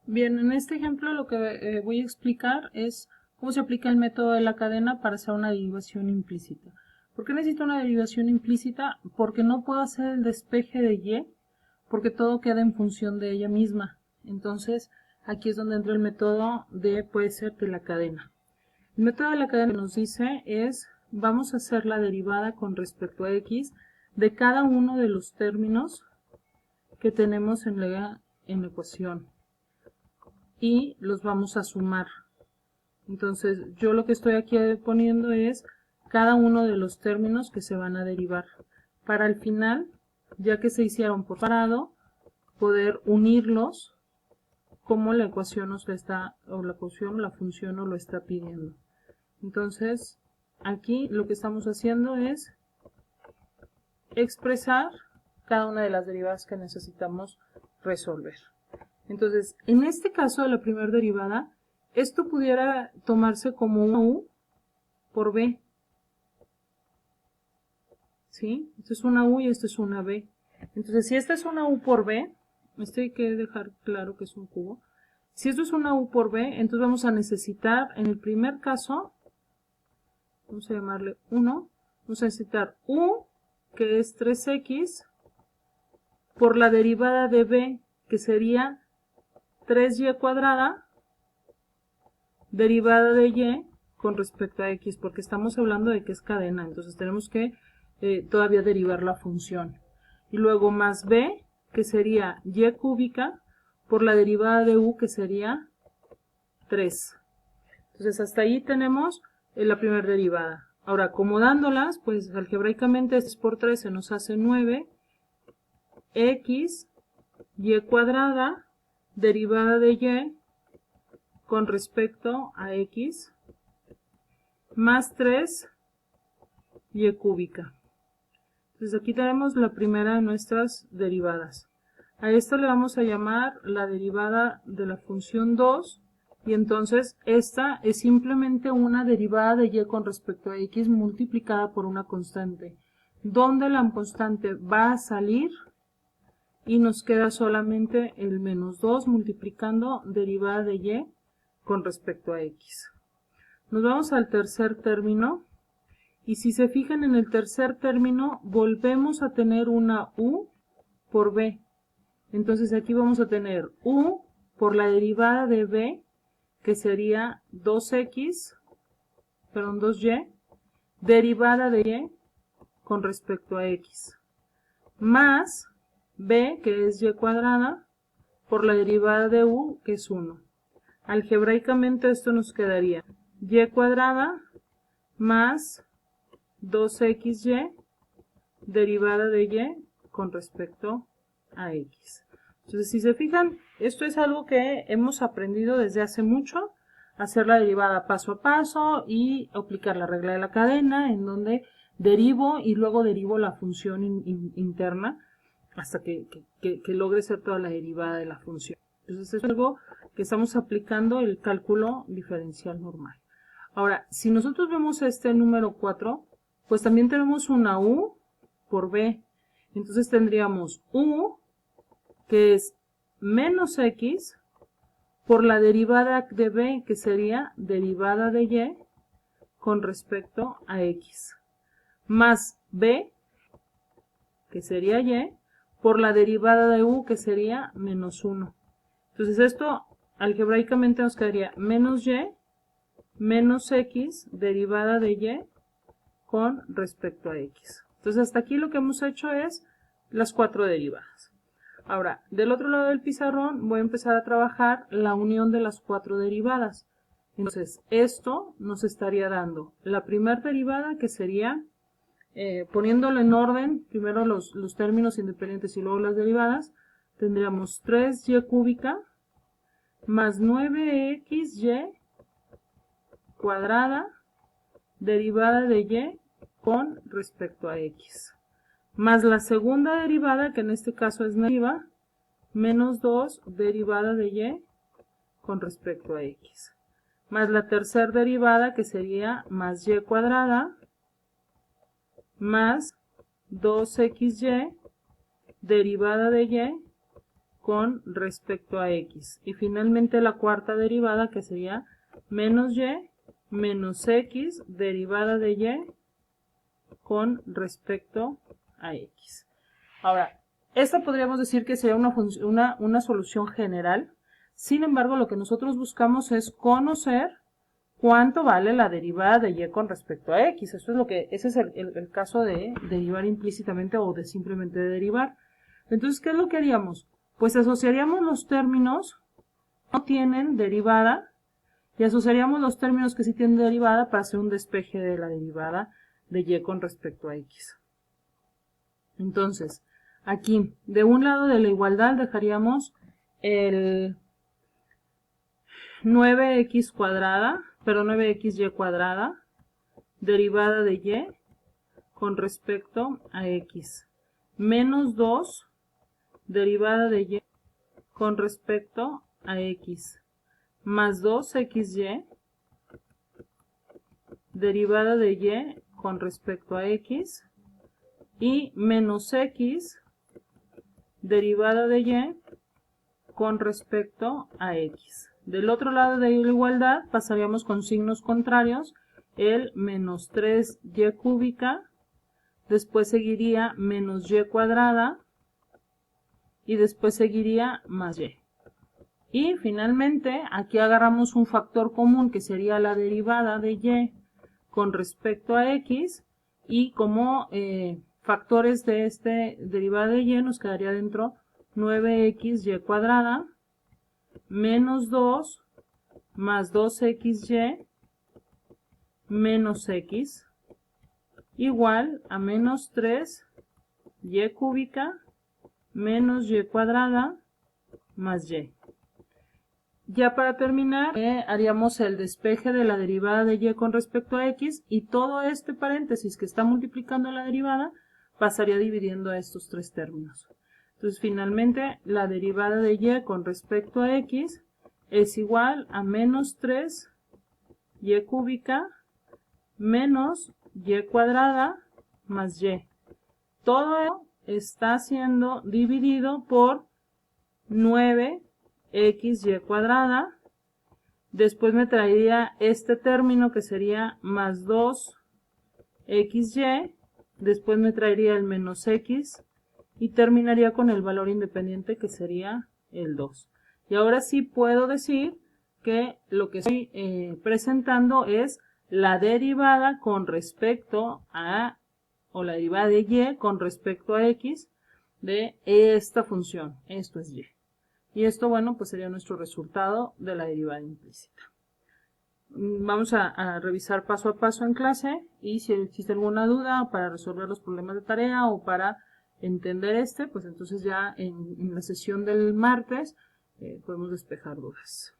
Bien, en este ejemplo lo que voy a explicar es cómo se aplica el método de la cadena para hacer una derivación implícita. ¿Por qué necesito una derivación implícita? Porque no puedo hacer el despeje de y, porque todo queda en función de ella misma. Entonces, aquí es donde entra el método puede ser de la cadena. El método de la cadena que nos dice es, vamos a hacer la derivada con respecto a x de cada uno de los términos que tenemos en la ecuación y los vamos a sumar. Entonces, yo lo que estoy aquí poniendo es cada uno de los términos que se van a derivar. Para el final, ya que se hicieron por separado, poder unirlos como la ecuación nos está, o la ecuación, la función nos lo está pidiendo. Entonces, aquí lo que estamos haciendo es expresar cada una de las derivadas que necesitamos resolver. Entonces, en este caso de la primera derivada, esto pudiera tomarse como una u por b. ¿Sí? Esto es una u y esto es una b. Entonces, si esta es una u por b, esto hay que dejar claro que es un cubo. Si esto es una u por b, entonces vamos a necesitar, en el primer caso, vamos a llamarle 1, vamos a necesitar u, que es 3x, por la derivada de b, que sería 3y cuadrada, derivada de y con respecto a x, porque estamos hablando de que es cadena, entonces tenemos que todavía derivar la función. Y luego más b, que sería y cúbica, por la derivada de u, que sería 3. Entonces hasta ahí tenemos la primera derivada. Ahora, acomodándolas, pues algebraicamente 6 por 3 se nos hace 9, x, y cuadrada, derivada de y con respecto a x, más 3 y cúbica. Entonces aquí tenemos la primera de nuestras derivadas. A esto le vamos a llamar la derivada de la función 2, y entonces esta es simplemente una derivada de y con respecto a x multiplicada por una constante, donde la constante va a salir y nos queda solamente el menos 2 multiplicando derivada de y con respecto a x. Nos vamos al tercer término, y si se fijan en el tercer término volvemos a tener una u por b. Entonces aquí vamos a tener u por la derivada de b, que sería 2y, derivada de y con respecto a x, más b, que es y cuadrada, por la derivada de u, que es 1. Algebraicamente esto nos quedaría y cuadrada más 2xy, derivada de y con respecto a x. Entonces, si se fijan, esto es algo que hemos aprendido desde hace mucho, hacer la derivada paso a paso y aplicar la regla de la cadena, en donde derivo y luego derivo la función interna hasta que logre ser toda la derivada de la función. Entonces, es algo que estamos aplicando el cálculo diferencial normal. Ahora, si nosotros vemos este número 4, pues también tenemos una u por b. Entonces tendríamos u, que es menos x, por la derivada de b, que sería derivada de y con respecto a x, más b, que sería y, por la derivada de u, que sería menos 1. Entonces esto algebraicamente nos quedaría menos y, menos x, derivada de y con respecto a x. Entonces hasta aquí lo que hemos hecho es las 4 derivadas. Ahora, del otro lado del pizarrón voy a empezar a trabajar la unión de las 4 derivadas. Entonces, esto nos estaría dando la primera derivada, que sería, poniéndolo en orden, primero los términos independientes y luego las derivadas, tendríamos 3y cúbica más 9xy cuadrada, derivada de y con respecto a x, más la segunda derivada, que en este caso es negativa, menos 2 derivada de y con respecto a x, más la tercera derivada, que sería más y cuadrada, más 2xy derivada de y con respecto a x. Y finalmente la cuarta derivada, que sería menos y menos x derivada de y con respecto a x. Ahora, esta podríamos decir que sería una solución general. Sin embargo, lo que nosotros buscamos es conocer cuánto vale la derivada de y con respecto a x. Ese es el caso de derivar implícitamente o de simplemente derivar. Entonces, ¿qué es lo que haríamos? Pues asociaríamos los términos que no tienen derivada y asociaríamos los términos que sí tienen derivada para hacer un despeje de la derivada de y con respecto a x. Entonces, aquí, de un lado de la igualdad dejaríamos el 9x cuadrada, pero 9xy cuadrada, derivada de y con respecto a x, menos 2 derivada de y con respecto a x, más 2xy derivada de y con respecto a x, y menos x derivada de y con respecto a x. Del otro lado de la igualdad pasaríamos con signos contrarios, el menos 3y cúbica, después seguiría menos y cuadrada, y después seguiría más y. Y finalmente aquí agarramos un factor común que sería la derivada de y con respecto a x, y como factores de este derivada de y nos quedaría dentro 9xy cuadrada menos 2 más 2xy menos x igual a menos 3y cúbica menos y cuadrada más y. Ya para terminar, haríamos el despeje de la derivada de y con respecto a x, y todo este paréntesis que está multiplicando la derivada pasaría dividiendo a estos tres términos. Entonces finalmente la derivada de y con respecto a x es igual a menos 3y cúbica menos y cuadrada más y. Todo está siendo dividido por 9xy cuadrada. Después me traería este término que sería más 2xy. Después me traería el menos x. Y terminaría con el valor independiente que sería el 2. Y ahora sí puedo decir que lo que estoy presentando es la derivada con respecto a, o la derivada de y con respecto a x de esta función. Esto es y. Y esto, bueno, pues sería nuestro resultado de la derivada implícita. Vamos a revisar paso a paso en clase, y si existe alguna duda para resolver los problemas de tarea o para entender pues entonces ya en la sesión del martes podemos despejar dudas.